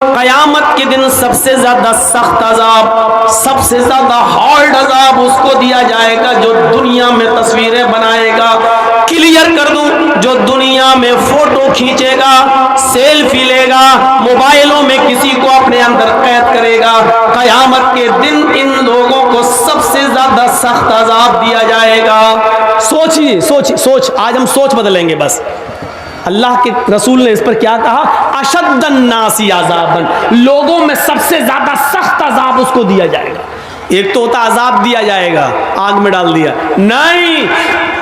قیامت کے دن سب سے زیادہ سخت عذاب، سب سے زیادہ ہارڈ عذاب اس کو دیا جائے گا جو دنیا میں تصویریں بنائے گا، کلیئر کر دوں، جو دنیا میں فوٹو کھینچے گا، سیلفی لے گا، موبائلوں میں کسی کو اپنے اندر قید کرے گا، قیامت کے دن ان لوگوں کو سب سے زیادہ سخت عذاب دیا جائے گا۔ سوچیے، سوچ، آج ہم سوچ بدلیں گے بس۔ اللہ کے رسول نے اس پر کیا کہا؟ اشد الناس عذابا، لوگوں میں سب سے زیادہ سخت عذاب اس کو دیا جائے گا۔ ایک تو ہوتا عذاب دیا جائے گا، آگ میں ڈال دیا، نہیں،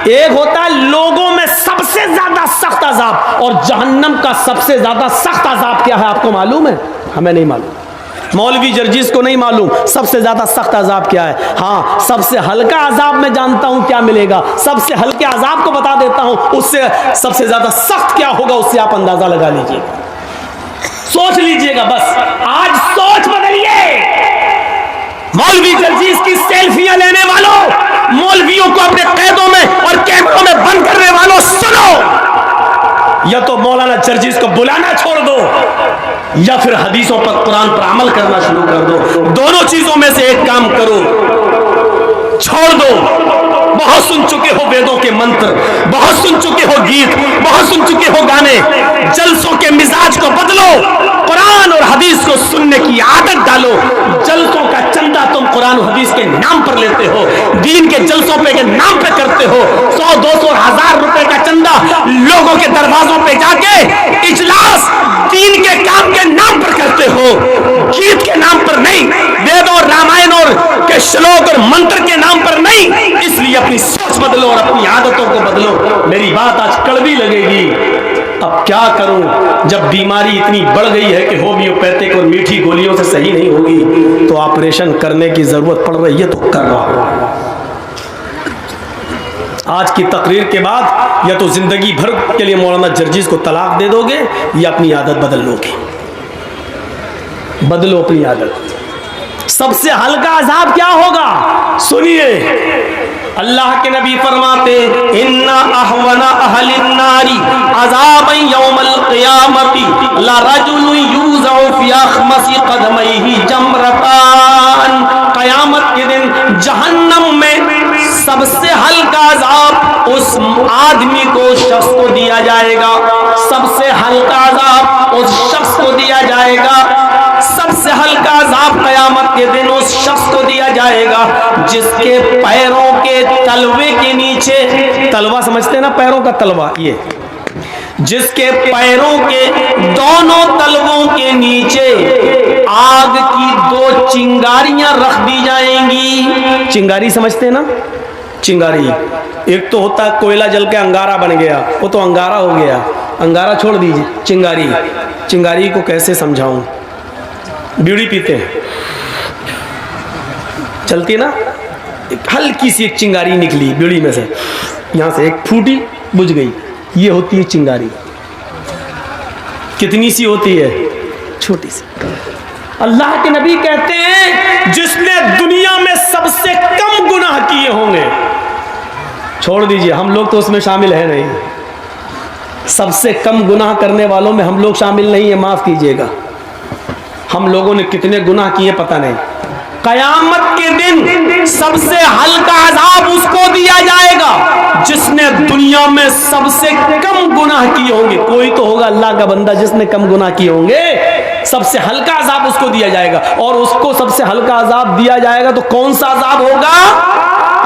ایک ہوتا ہے لوگوں میں سب سے زیادہ سخت عذاب۔ اور جہنم کا سب سے زیادہ سخت عذاب کیا ہے آپ کو معلوم ہے؟ ہمیں نہیں معلوم، مولوی جرجیس کو نہیں معلوم سب سے زیادہ سخت عذاب کیا ہے۔ ہاں، سب سے ہلکا عذاب میں جانتا ہوں کیا ملے گا، سب سے ہلکے عذاب کو بتا دیتا ہوں، اس سے سب سے زیادہ سخت کیا ہوگا اس سے آپ اندازہ لگا لیجئے، سوچ لیجئے گا بس۔ آج سوچ بدلیے، مولوی جرجیس کی سیلفیاں لینے والوں، مولویوں کو اپنے قیدوں میں اور کیمروں میں بند کرنے والوں، سنو، یا تو مولانا جرجیس کو بلانا چھوڑ دو یا پھر حدیثوں پر، قرآن پر عمل کرنا شروع کر دو۔ دونوں چیزوں میں سے ایک کام کرو، چھوڑ دو۔ بہت سن چکے ہو ویدوں کے منتر، بہت سن چکے ہو گیت، بہت سن چکے ہو گانے، جلسوں کے مزاج کو بدلو، قرآن اور حدیث کو سننے کی عادت ڈالو۔ جلسوں کا چندہ تم قرآن و حدیث کے نام پر لیتے ہو، دین کے جلسوں پہ کے نام پہ کرتے ہو، 100 200 1000 روپے کا چندہ لوگوں کے دروازوں پہ جا کے اجلاس دین کے کام کے نام پر کرتے ہو، گیت کے نام پر نہیں، وید اور رامائن اور کے شلوک اور منتر کے نام پر نہیں۔ اس لیے اپنی سوچ بدلو اور اپنی عادتوں کو بدلو۔ میری بات آج کڑوی لگے گی، اب کیا کروں جب بیماری اتنی بڑھ گئی ہے کہ ہومیوپیتھک اور میٹھی گولیوں سے صحیح نہیں ہوگی تو آپریشن کرنے کی ضرورت پڑ رہی ہے تو کر رہا ہوں۔ آج کی تقریر کے بعد یا تو زندگی بھر کے لیے مولانا جرجیس کو طلاق دے دو گے یا اپنی عادت بدل لو گے۔ بدلو اپنی عادت۔ سب سے ہلکا عذاب کیا ہوگا سنیے، اللہ کے نبی فرماتے ان احون اہل النار عذابا یوم القیامت لرجل یوضع فی اخمص قدمیہ جمرتان، قیامت کے دن جہنم میں سب سے ہلکا عذاب اس آدمی کو، شخص کو دیا جائے گا، سب سے ہلکا عذاب اس شخص کو دیا جائے گا، سب سے ہلکا عذاب قیامت کے دن اس شخص کو دیا جائے گا جس کے پیروں کے تلوے کے نیچے، تلوا سمجھتے ہیں نا، پیروں کا تلوا، یہ جس کے پیروں کے دونوں تلووں کے نیچے آگ کی 2 چنگاریاں رکھ دی جائیں گی۔ چنگاری سمجھتے ہیں نا، چنگاری ایک تو ہوتا ہے کوئلہ جل کے انگارہ بن گیا، وہ تو انگارہ ہو گیا، انگارہ چھوڑ دیجیے، چنگاری۔ چنگاری کو کیسے سمجھاؤں؟ بیڑی پیتے ہیں، چلتی نا، ایک ہلکی سی ایک چنگاری نکلی بیڑی میں سے، یہاں سے ایک پھوٹی بجھ گئی، یہ ہوتی ہے چنگاری۔ کتنی سی ہوتی ہے؟ چھوٹی سی۔ اللہ کے نبی کہتے ہیں جس نے دنیا میں سب سے کم گناہ کیے ہوں گے، چھوڑ دیجئے ہم لوگ تو اس میں شامل ہیں نہیں، سب سے کم گناہ کرنے والوں میں ہم لوگ شامل نہیں ہیں، معاف کیجئے گا، ہم لوگوں نے کتنے گناہ کیے پتہ نہیں۔ قیامت کے دن سب سے ہلکا عذاب اس کو دیا جائے گا جس نے دنیا میں سب سے کم گناہ کیے ہوں گے۔ کوئی تو ہوگا اللہ کا بندہ جس نے کم گناہ کیے ہوں گے، سب سے ہلکا عذاب اس کو دیا جائے گا۔ اور اس کو سب سے ہلکا عذاب دیا جائے گا تو کون سا عذاب ہوگا؟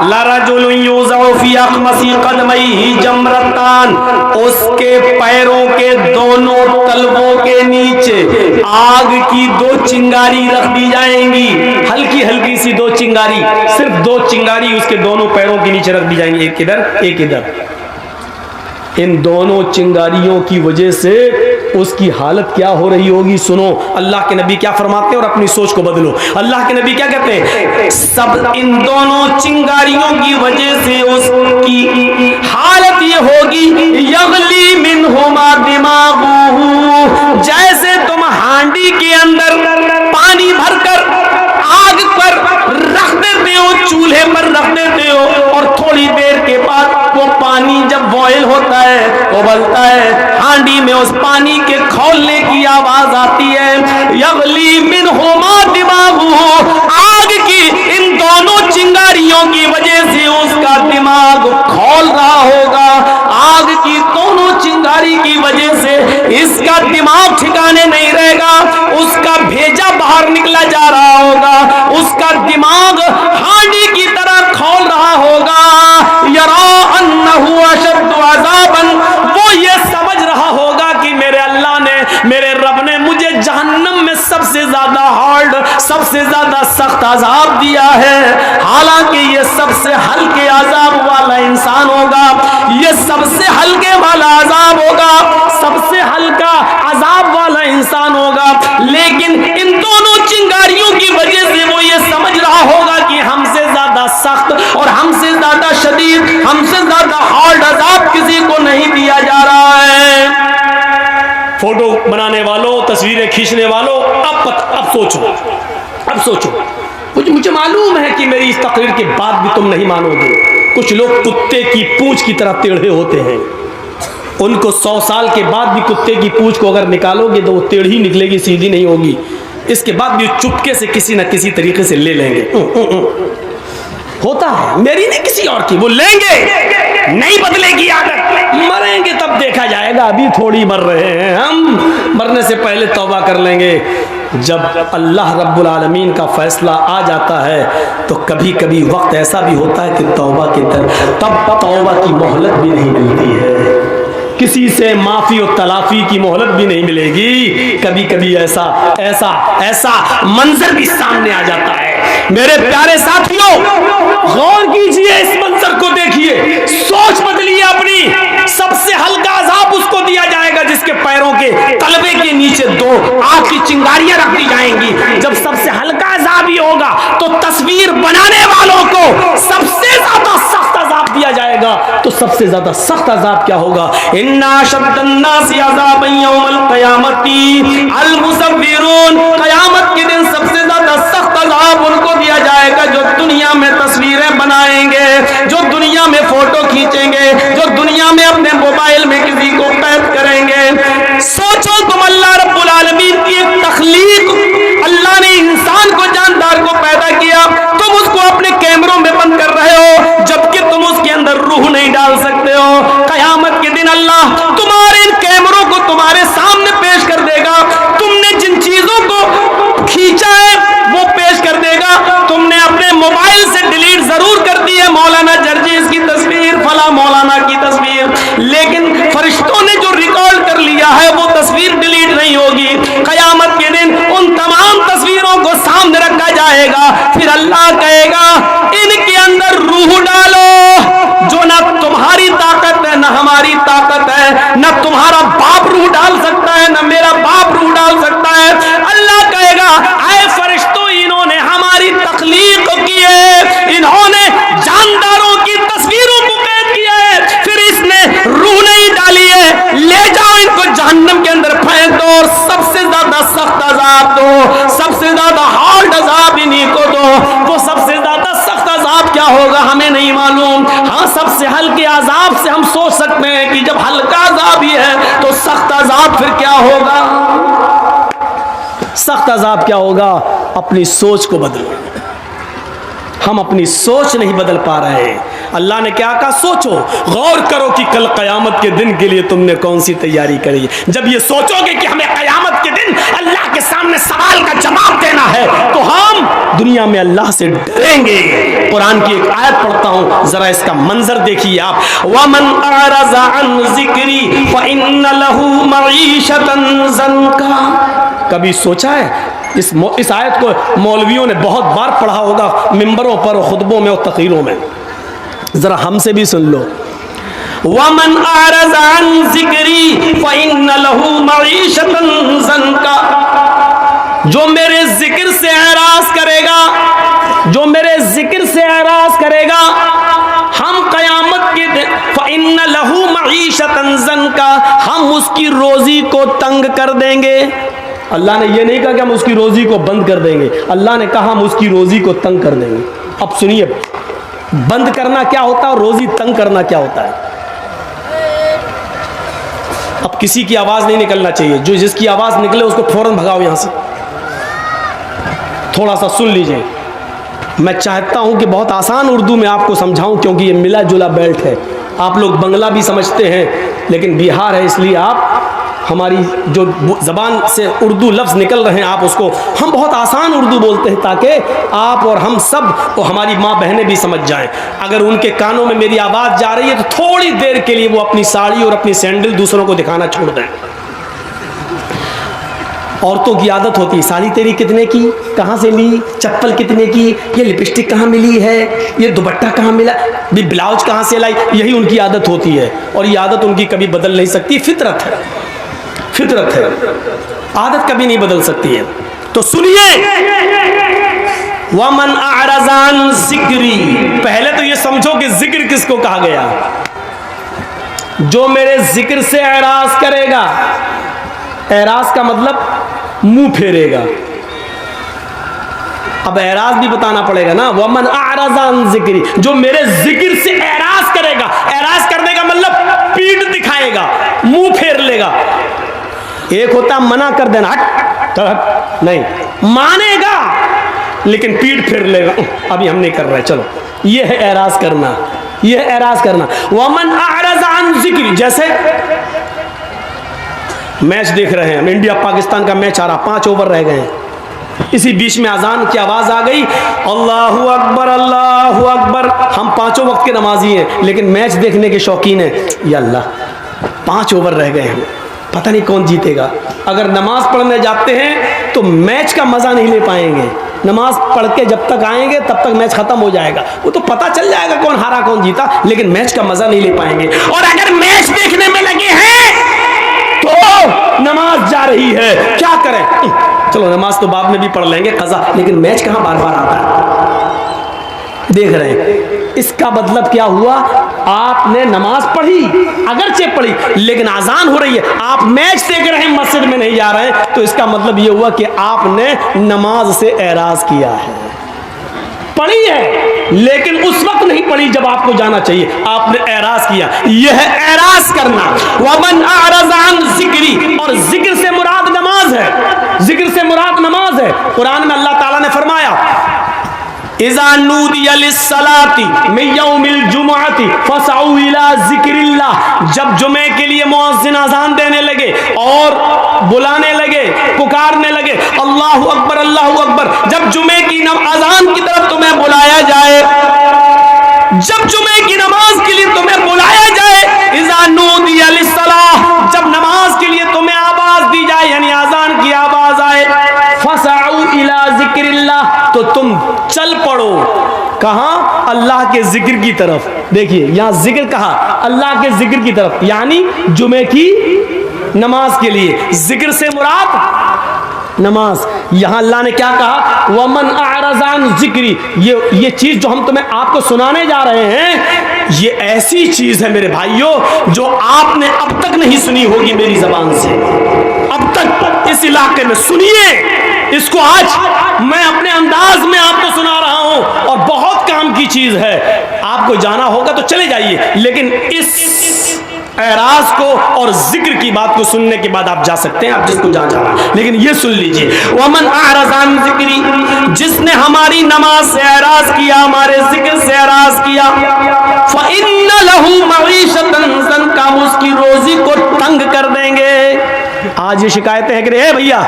لرجل یوضع فی اخمص قدمیہ جمرتان، اس کے پیروں کے دونوں تلووں کے نیچے آگ کی 2 چنگاری رکھ دی جائیں گی، ہلکی ہلکی سی 2 چنگاری، صرف 2 چنگاری اس کے دونوں پیروں کے نیچے رکھ دی جائیں گی، ایک ادھر ایک ادھر۔ ان دونوں چنگاریوں کی وجہ سے اس کی حالت کیا ہو رہی ہوگی سنو، اللہ کے نبی کیا فرماتے ہیں اور اپنی سوچ کو بدلو۔ اللہ کے نبی کیا کہتے ہیں؟ سب ان دونوں چنگاریوں کی وجہ سے اس کی حالت یہ ہوگی یغلی منہما دماغہ، جیسے تم ہانڈی کے اندر پانی بھر کر آگ پر رکھ دیتے ہو، چولہے پر رکھ دیتے ہو، اور تھوڑی دیر کے بعد وہ پانی جب بوائل ہوتا ہے ابلتا ہے ہانڈی میں اس پانی کے کھولنے کی آواز آتی ہے یغلی منہما دماغہ آگ کی ان دونوں چنگاریوں کی وجہ سے اس کا دماغ کھول رہا ہوگا آگ کی دونوں چنگاری کی وجہ سے اس کا دماغ ٹھکانے نہیں رہے گا اس کا بھیجا باہر نکلا جا رہا ہوگا اس کا دماغ ہانڈی کی طرح کھول رہا ہوگا یرا انہ اشد عذابا وہ یہ سمجھ رہا ہوگا کہ میرے اللہ نے میرے رب نے مجھے جہنم میں سب سے زیادہ ہارڈ سب سے زیادہ سخت عذاب دیا ہے حالانکہ یہ سب سے ہلکے عذاب والا انسان ہوگا یہ سب سے ہلکے والا عذاب ہوگا سب سے ہلکا عذاب والا انسان ہوگا لیکن ان دونوں چنگاریوں کی وجہ سے وہ یہ سمجھ رہا ہوگا کہ ہم سے زیادہ سخت اور ہم سے زیادہ شدید ہم سے زیادہ ہارڈ عذاب کسی کو نہیں دیا جا رہا ہے۔ فوٹو بنانے والوں تصویریں کھینچنے والوں اب سوچو مجھے معلوم ہے کہ میری اس تقریر کے بعد بھی تم نہیں مانو گے کچھ لوگ کتے کی پونچھ کی طرح ٹیڑھے ہوتے ہیں ان کو 100 سال کے بعد بھی کتے کی پونچھ کو اگر نکالو گے تو وہ ٹیڑھی نکلے گی سیدھی نہیں ہوگی اس کے بعد بھی چپکے سے کسی نہ کسی طریقے سے لے لیں گے ہوتا ہے میری نہیں کسی اور کی وہ لیں گے نہیں بدلے گی عادت مریں گے تب دیکھا جائے گا ابھی تھوڑی مر رہے ہیں ہم مرنے سے پہلے توبہ کر لیں گے جب اللہ رب العالمین کا فیصلہ آ جاتا ہے تو کبھی کبھی وقت ایسا بھی ہوتا ہے کہ توبہ کے تب توبہ کی مہلت بھی نہیں ملتی ہے کسی سے معافی و تلافی کی مہلت بھی نہیں ملے گی کبھی کبھی ایسا منظر بھی سامنے آ جاتا ہے میرے پیارے ساتھیوں غور کیجئے اس منظر کو دیکھیے سوچ بدلیے اپنی سب سے ہلکا عذاب اس کو دیا جائے گا جس کے پیروں کے تلوے کے نیچے 2 آگ کی چنگاریاں رکھ دی جائیں گی جب سب سے ہلکا عذاب ہی ہوگا تو تصویر بنانے والوں کو سب سے زیادہ سخت عذاب دیا جائے گا تو سب سے زیادہ سخت عذاب کیا ہوگا ان اشد الناس عذابا یوم القیامت المصورون قیامت کے دن سب سے زیادہ سخت عذاب ان کو دیا جائے گا جو دنیا میں تصویریں بنائیں گے جو دنیا میں فوٹو کھینچیں گے جو دنیا میں اپنے موبائل میں کسی کو قید کریں گے سوچو تم اللہ رب العالمین کی ایک تخلیق اللہ نے انسان کو جاندار کو پیدا کیا تم اس کو اپنے کیمروں میں بند کر رہے ہو جبکہ تم اس کے اندر روح نہیں ڈال سکتے ہو قیامت کے دن اللہ تمہارے ان کیمروں کو تمہارے سامنے پیش کر دے گا تم نے جن چیزوں کو کھینچا ہے وہ پیش کر دے گا تم نے اپنے موبائل سے ڈیلیٹ ضرور کر دی ہے مولانا جرجیز کی تصویر فلاں مولانا کی تصویر لیکن فرشتوں نے جو ریکارڈ کر لیا ہے وہ تصویر ڈیلیٹ نہیں ہوگی قیامت کے دن ان تمام تصویروں کو سامنے رکھا جائے گا پھر اللہ کہے گا ان کے اندر روح ڈالو جو نہ تمہاری طاقت ہے نہ ہماری طاقت ہے نہ تمہارا باپ روح ڈال سکتا ہے نہ میرا باپ روح ڈال سکتا ہے اللہ کہے گا اے فرشتوں انہوں نے ہماری تخلیق کی ہے انہوں نے جانداروں کی تصویروں کو قید کیا ہے پھر اس نے روح نہیں ڈالی ہے لے جاؤ ان کو جہنم کے اندر پھینک دو اور سب سے زیادہ سخت عذاب دو سب سے زیادہ ہارڈ عذاب انہی کو دو وہ سب سے زیادہ سخت عذاب کیا ہوگا ہمیں نہیں معلوم ہاں سب سے ہلکے عذاب سے ہم سوچ سکتے ہیں کہ جب ہلکا عذاب ہی ہے تو سخت عذاب پھر کیا ہوگا سخت عذاب کیا ہوگا اپنی سوچ کو بدلو ہم اپنی سوچ نہیں بدل پا رہے ہیں اللہ نے کیا کہا سوچو غور کرو کہ کل قیامت کے دن کے لیے تم نے کون سی تیاری کری جب یہ سوچو گے کہ ہمیں قیامت کے دن اللہ کے سامنے سوال کا جواب دینا ہے تو ہم دنیا میں اللہ سے ڈریں گے قرآن کی ایک آیت پڑھتا ہوں ذرا اس کا منظر دیکھیے آپ وَمَنْ أَعْرَضَ عَنْ ذِكْرِي فَإِنَّ لَهُ مَعِيشَةً ضَنْكًا کبھی سوچا ہے اس آیت کو مولویوں نے بہت بار پڑھا ہوگا منبروں پر خطبوں میں اور تقریروں میں ذرا ہم سے بھی سن لو وَمَنْ أَعْرَضَ عَنْ ذِكْرِي فَإِنَّ لَهُ مَعِيشَةً ضَنْكًا جو میرے ذکر سے اعراض کرے گا جو میرے ذکر سے اعراض کرے گا ہم قیامت کے دن فَإِنَّ لَهُ مَعِيشَةً ضَنْكًا ہم اس کی روزی کو تنگ کر دیں گے اللہ نے یہ نہیں کہا کہ ہم اس کی روزی کو بند کر دیں گے اللہ نے کہا ہم اس کی روزی کو تنگ کر دیں گے اب سنیے بند کرنا کیا ہوتا ہے اور روزی تنگ کرنا کیا ہوتا ہے اب کسی کی آواز نہیں نکلنا چاہیے، جو جس کی آواز نکلے اس کو فوراً بھگاؤ یہاں سے. تھوڑا سا سن لیجئے. میں چاہتا ہوں کہ بہت آسان اردو میں آپ کو سمجھاؤں، کیونکہ یہ ملا جلا بیلٹ ہے. آپ لوگ بنگلہ بھی سمجھتے ہیں لیکن بہار ہے، اس لیے آپ ہماری جو زبان سے اردو لفظ نکل رہے ہیں آپ اس کو، ہم بہت آسان اردو بولتے ہیں تاکہ آپ اور ہم سب اور ہماری ماں بہنیں بھی سمجھ جائیں. اگر ان کے کانوں میں میری آواز جا رہی ہے تو تھوڑی دیر کے لیے وہ اپنی ساڑی اور اپنی سینڈل دوسروں کو دکھانا چھوڑ دیں. عورتوں کی عادت ہوتی ہے، ساڑی تیری کتنے کی، کہاں سے لی، چپل کتنے کی، یہ لپسٹک کہاں ملی ہے، یہ دوپٹہ کہاں ملا، بھی بلاؤز کہاں سے لائی. یہی ان کی عادت ہوتی ہے اور یہ عادت ان کی کبھی بدل نہیں سکتی. فطرت ہے، فطرت ہے، عادت کبھی نہیں بدل سکتی ہے. تو سنیے، وَمَنْ أَعْرَضَ عَنْ ذِكْرِي، پہلے تو یہ سمجھو کہ ذکر کس کو کہا گیا. جو میرے ذکر سے اعراض کرے گا، اعراض کا مطلب منہ پھیرے گا. اب اعراض بھی بتانا پڑے گا نا. وَمَنْ أَعْرَضَ عَنْ ذِكْرِي، جو میرے ذکر سے اعراض کرے گا. اعراض کرنے کا مطلب پیٹھ دکھائے گا، منہ پھیر لے گا. ایک ہوتا منع کر دینا، ہٹ نہیں، مانے گا لیکن پیٹھ پھیر لے گا، ابھی ہم نہیں کر رہے چلو. یہ ہے اعراض کرنا، یہ ہے اعراض کرنا. وَمَنْ أَعْرَضَ عَنْ ذِكْرِي، جیسے میچ دیکھ رہے ہیں ہم، انڈیا پاکستان کا میچ آ رہا، 5 اوور رہ گئے ہیں. اسی بیچ میں اذان کی آواز آ گئی، اللہ اکبر اللہ اکبر. ہم 5 وقت کے نمازی ہیں لیکن میچ دیکھنے کے شوقین ہیں. یا اللہ 5 اوور رہ گئے ہیں، پتہ نہیں کون جیتے گا. اگر نماز پڑھنے جاتے ہیں تو میچ کا مزہ نہیں لے پائیں گے. نماز پڑھ کے جب تک آئیں گے تب تک میچ ختم ہو جائے گا. وہ تو پتہ چل جائے گا کون ہارا کون جیتا، لیکن میچ کا مزہ نہیں لے پائیں گے. اور اگر میچ دیکھنے میں لگے ہیں تو نماز جا رہی ہے، کیا کریں، چلو نماز تو بعد میں بھی پڑھ لیں گے قضا، لیکن میچ کہاں بار بار آتا ہے. دیکھ رہے ہیں اس کا مطلب کیا ہوا. آپ نے نماز پڑھی، اگرچہ پڑھی لیکن اذان ہو رہی ہے، آپ میچ دیکھ رہے ہیں، مسجد میں نہیں جا رہے ہیں، تو اس کا مطلب یہ ہوا کہ آپ نے نماز سے اعراض کیا ہے. پڑھی ہے لیکن اس وقت نہیں پڑھی جب آپ کو جانا چاہیے، آپ نے اعراض کیا. یہ ہے اعراض کرنا. وَمَنْ أَعْرَضَ عَنْ ذِكْرِي، اور ذکر سے مراد نماز ہے، ذکر سے مراد نماز ہے. قرآن میں اللہ تعالیٰ نے فرمایا اِذَا نُودِيَ لِلصَّلَاةِ مِنْ يَوْمِ الْجُمُعَةِ فَاسْعَوْا إِلَىٰ ذِكْرِ اللَّهِ، جب جمعے کے لیے مؤذن اذان دینے لگے اور بلانے لگے، پکارنے لگے اللہ اکبر اللہ اکبر، جب جمعے کی اذان کی طرف تمہیں بلایا جائے، جب جمعے کی نماز کے لیے تمہیں بلایا جائے، اِذَا نُودِيَ لِلصَّلَاةِ، جب نماز کے لیے تمہیں آواز دی جائے یعنی اذان کی آواز آئے، فَاسْعَوْا إِلَىٰ ذِكْرِ اللَّهِ، تو تم چل پڑو. کہاں؟ اللہ کے ذکر کی طرف. دیکھیے یہاں ذکر کہا، اللہ کے ذکر کی طرف، یعنی جمعے کی نماز کے لیے. ذکر سے مراد نماز. یہاں اللہ نے کیا کہا؟ وَمَنْ أَعْرَضَ عَنْ ذِكْرِي، یہ چیز جو ہم آپ کو سنانے جا رہے ہیں، یہ ایسی چیز ہے میرے بھائیوں جو آپ نے اب تک نہیں سنی ہوگی میری زبان سے. اب تک اس علاقے میں سنیے اس کو، آج میں اپنے انداز میں آپ کو سنا رہا ہوں اور بہت کام کی چیز ہے. آپ کو جانا ہوگا تو چلے جائیے، لیکن اس اعراض کو اور ذکر کی بات کو سننے کے بعد آپ جا سکتے ہیں، آپ جس کو جانا، لیکن یہ سن لیجئے وَمَنْ أَعْرَضَ عَنْ ذِكْرِي، جس نے ہماری نماز سے اعراض کیا، ہمارے ذکر سے اعراض کیا، فَإِنَّ لَهُ مَعِيشَةً ضَنْكَ، ہم اس کی روزی کو تنگ کر دیں گے. آج یہ شکایتیں ہیں کہ اے بھیا،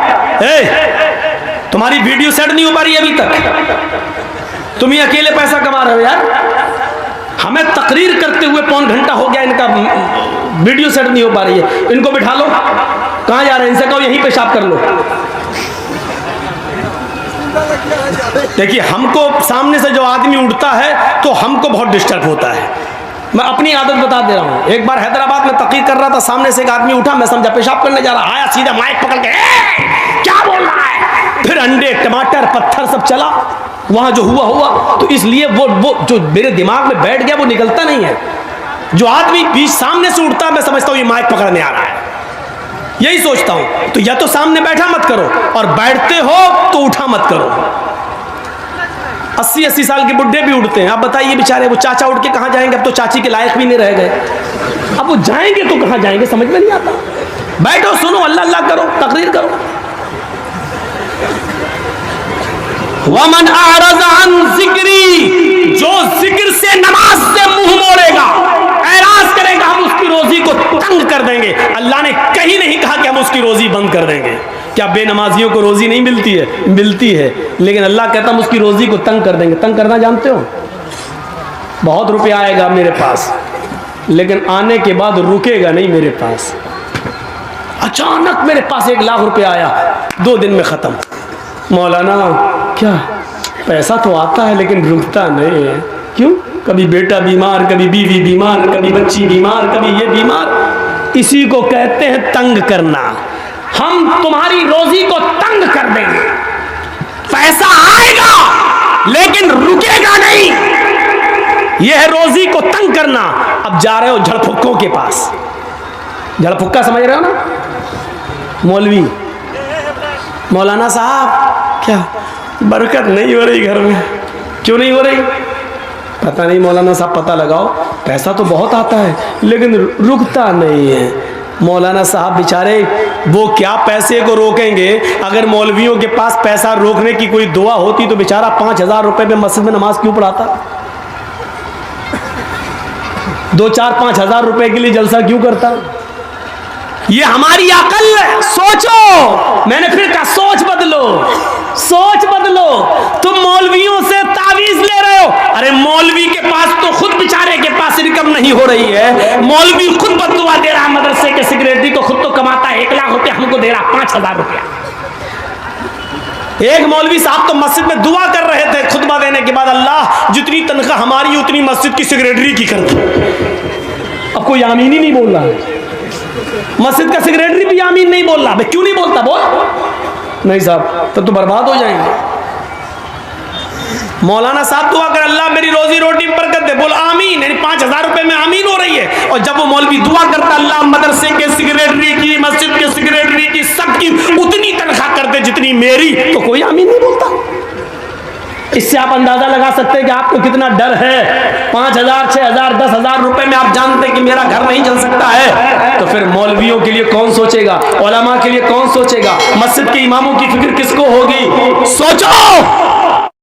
تمہاری ویڈیو سیٹ نہیں ہو پا رہی ابھی تک، تم ہی اکیلے پیسہ کما رہے ہو یار. ہمیں تقریر کرتے ہوئے 1.5 گھنٹہ ہو گیا، ان کا ویڈیو سیٹ نہیں ہو پا رہی ہے. ان کو بٹھا لو، کہاں جا رہے ہیں، ان سے کہو یہیں پیشاب کر لو. دیکھیے ہم کو سامنے سے جو آدمی اٹھتا ہے تو ہم کو بہت ڈسٹرب ہوتا ہے. میں اپنی عادت بتا دے رہا ہوں. ایک بار حیدرآباد میں تقریر کر رہا تھا، سامنے سے ایک آدمی اٹھا، میں سمجھا پیشاب کرنے جا رہا، آیا سیدھا مائک پکڑ کے کیا بول رہا ہے، پھر انڈے ٹماٹر پتھر سب چلا. وہاں جو ہوا تو اس لیے وہ جو میرے دماغ میں بیٹھ گیا وہ نکلتا نہیں ہے. جو آدمی بیچ سامنے سے اٹھتا ہے میں سمجھتا ہوں یہ مائک پکڑنے آ رہا ہے، یہی سوچتا ہوں. تو یا تو سامنے بیٹھا مت کرو، اور بیٹھتے ہو تو اٹھا مت کرو. 80 سال کے بڈھے بھی اٹھتے ہیں. اب بتائیے بیچارے وہ چاچا اٹھ کے کہاں جائیں گے، اب تو چاچی کے لائق بھی نہیں رہ گئے. اب وہ جائیں گے تو کہاں جائیں گے سمجھ میں نہیں آتا. بیٹھو سنو اللہ اللہ کرو تقریر کرو. وَمَنْ أَعْرَضَ عَنْ ذِكْرِي جو ذکر سے نماز سے منہ موڑے گا اعراض کرے گا ہم اس کی روزی کو تنگ کر دیں گے. اللہ نے کہیں نہیں کہا کہ ہم اس کی روزی بند کر دیں گے. کیا بے نمازیوں کو روزی نہیں ملتی ہے؟ ملتی ہے, لیکن اللہ کہتا ہم اس کی روزی کو تنگ کر دیں گے. تنگ کرنا جانتے ہو؟ بہت روپیہ آئے گا میرے پاس لیکن آنے کے بعد رکے گا نہیں میرے پاس. اچانک میرے پاس 1 لاکھ روپیہ آیا 2 دن میں ختم. مولانا کیا پیسہ تو آتا ہے لیکن رکتا نہیں ہے, کیوں؟ کبھی بیٹا بیمار, کبھی بیوی بیمار, کبھی بچی بیمار, کبھی یہ بیمار. اسی کو کہتے ہیں تنگ کرنا. ہم تمہاری روزی کو تنگ کر دیں گے. پیسہ آئے گا لیکن رکے گا نہیں. یہ ہے روزی کو تنگ کرنا. اب جا رہے ہو جھڑ پھکوں کے پاس. جھڑ پھکا سمجھ رہے ہو نا؟ مولوی, مولانا صاحب کیا برکت نہیں ہو رہی گھر میں. کیوں نہیں ہو رہی؟ پتہ نہیں مولانا صاحب, پتہ لگاؤ. پیسہ تو بہت آتا ہے لیکن رکتا نہیں ہے. مولانا صاحب بیچارے وہ کیا پیسے کو روکیں گے؟ اگر مولویوں کے پاس پیسہ روکنے کی کوئی دعا ہوتی تو بیچارہ 5,000 روپے میں مسجد میں نماز کیوں پڑھاتا؟ 2-4-5 ہزار روپے کے لیے جلسہ کیوں کرتا؟ یہ ہماری عقل ہے. سوچو, میں نے پھر کہا سوچ بدلو, سوچ بدلو. تم مولویوں سے تعویذ لے رہے ہو. ارے مولوی کے پاس تو خود بیچارے کے پاس انکم نہیں ہو رہی ہے. مولوی خود بددعا دے رہا مدرسے کے سیکریٹری کو, خود تو کماتا ہے 1 لاکھ روپیہ, ہم کو دے رہا 5,000 روپیہ. ایک مولوی صاحب تو مسجد میں دعا کر رہے تھے خطبہ دینے کے بعد, اللہ جتنی تنخواہ ہماری اتنی مسجد کی سیکریٹری کی کر دو. اب کوئی آمین ہی نہیں بول رہا. مسجد کا سیکریٹری بھی آمین نہیں بول رہا. کیوں نہیں بولتا؟ بول. نہیں صاحب تب تو برباد ہو جائیں گے. مولانا صاحب دعا کر اللہ میری روزی روٹی میں برکت دے, بول آمین. یعنی 5,000 روپے میں آمین ہو رہی ہے. اور جب وہ مولوی دعا کرتا اللہ مدرسے کے سیکریٹری کی, مسجد کے سیکریٹری کی, سب کی اتنی تنخواہ کر دے جتنی میری, تو کوئی آمین نہیں بولتا. اس سے آپ اندازہ لگا سکتے ہیں کہ آپ کو کتنا ڈر ہے. 5,000 6,000 10,000 روپے میں آپ جانتے ہیں کہ میرا گھر نہیں چل سکتا ہے, تو پھر مولویوں کے لیے کون سوچے گا؟ علماء کے لیے کون سوچے گا؟ مسجد کے اماموں کی فکر کس کو ہوگی؟ سوچو.